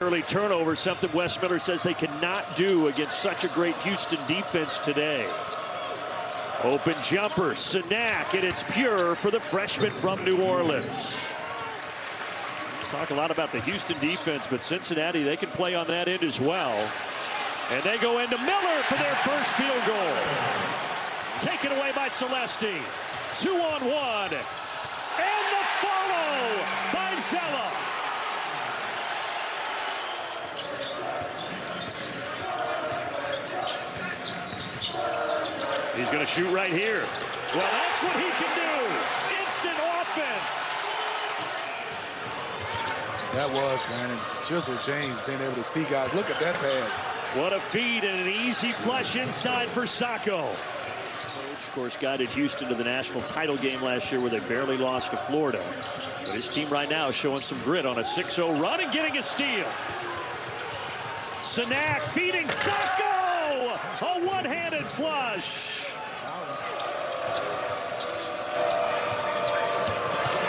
Early turnover, something Wes Miller says they cannot do against such a great Houston defense today. Open jumper, Cincinnati, and it's pure for the freshman from New Orleans. Talk a lot about the Houston defense, but Cincinnati, they can play on that end as well. And they go into Miller for their first field goal. Taken away by Celesti. 2-on-1. And the follow by Zella. He's going to shoot right here. Well, that's what he can do. Instant offense. That was, man. And Jizzle James being able to see guys. Look at that pass. What a feed and an easy flush inside for Sacco. Of course, guided Houston to the national title game last year where they barely lost to Florida. But his team right now is showing some grit on a 6-0 run and getting a steal. Cincinnati feeding Sacco. A one-handed flush.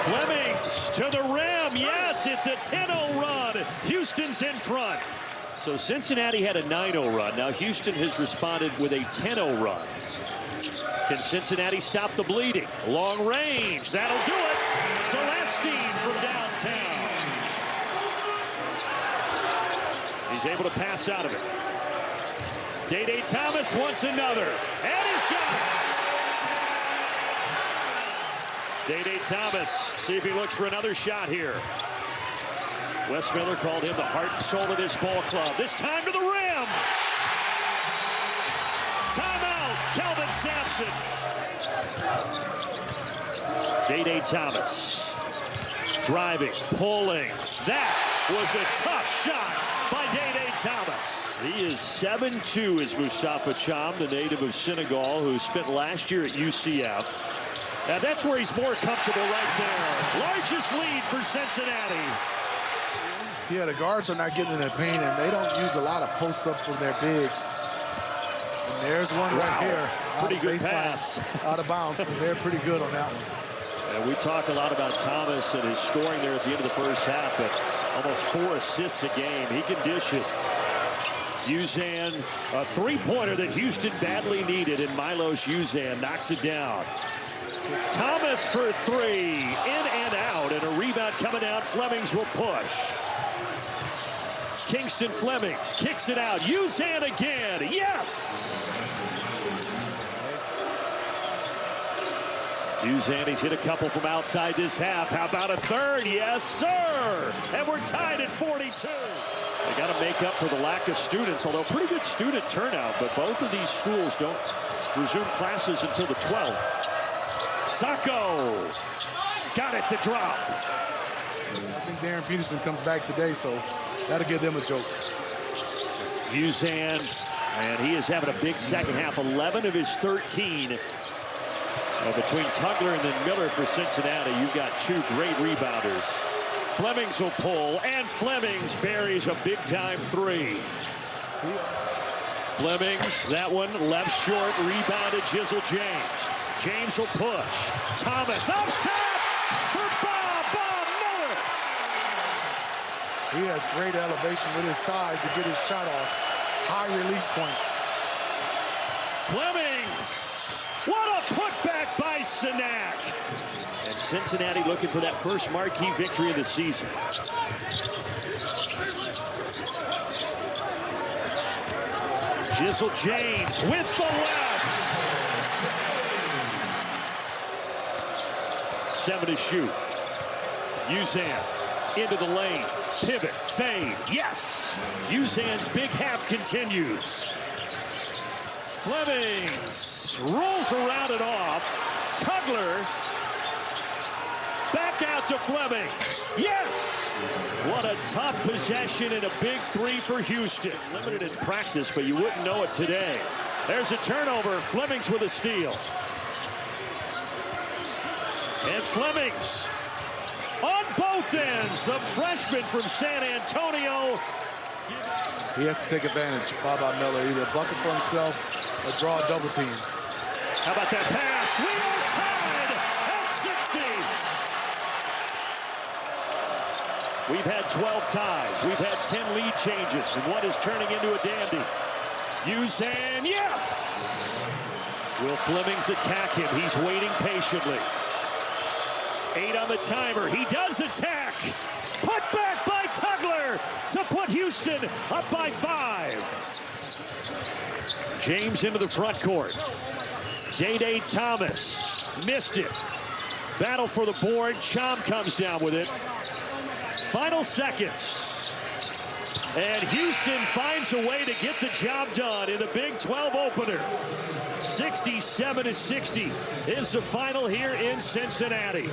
Flemings to the rim. Yes, it's a 10-0 run. Houston's in front. So Cincinnati had a 9-0 run. Now Houston has responded with a 10-0 run. Can Cincinnati stop the bleeding? Long range. That'll do it. Celestine from downtown. He's able to pass out of it. Day Thomas wants another. And he's got it. Day Thomas, see if he looks for another shot here. Wes Miller called him the heart and soul of this ball club. This time to the rim. Timeout, Kelvin Sampson. Day Thomas. Driving, pulling. That was a tough shot by Day Thomas. He is 7'2" is Mustafa Cham, the native of Senegal, who spent last year at UCF. Now that's where he's more comfortable right there. Largest lead for Cincinnati. Yeah, the guards are not getting in the paint, and they don't use a lot of post-up from their bigs. And there's one right here. Pretty good pass. Out of bounds, and they're pretty good on that one. And we talk a lot about Thomas and his scoring there at the end of the first half, but almost 4 assists a game. He can dish it. Uzan, a three-pointer that Houston badly needed, and Milos Uzan knocks it down. Thomas for 3, in and out, and a rebound coming out. Flemings will push. Kingston Flemings kicks it out. Uzan again. Yes! Uzan, he's hit a couple from outside this half. How about a third? Yes, sir! And we're tied at 42. They got to make up for the lack of students, although pretty good student turnout, but both of these schools don't resume classes until the 12th. Sacco got it to drop. I think Darren Peterson comes back today, so that'll give them a joke. Uzan, and he is having a big second half. 11 of his 13. Between Tugler and then Miller for Cincinnati, you've got 2 great rebounders. Flemings will pull, and Flemings buries a big-time 3. Flemings, that one left short, rebounded Jizzle James. James will push. Thomas up top for Bob Miller. He has great elevation with his size to get his shot off. High release point. Flemings, what a putback by Cincinnati. And Cincinnati looking for that first marquee victory of the season. Jizzle James with the left. 7 to shoot. Uzan into the lane. Pivot, fade, yes! Uzan's big half continues. Flemings rolls around and off. Tugler back out to Flemings. Yes! What a tough possession and a big 3 for Houston. Limited in practice, but you wouldn't know it today. There's a turnover. Flemings with a steal. And Flemings on both ends. The freshman from San Antonio. He has to take advantage. Bob Miller, either bucket for himself or draw a double team. How about that pass? We are tied at 60. We've had 12 ties. We've had 10 lead changes, and one is turning into a dandy. Usan, yes! Will Flemings attack him? He's waiting patiently. 8 on the timer. He does attack. Put back by Tugler to put Houston up by 5. James into the front court. Day Thomas missed it. Battle for the board. Chom comes down with it. Final seconds. And Houston finds a way to get the job done in the Big 12 opener. 67-60 is the final here in Cincinnati.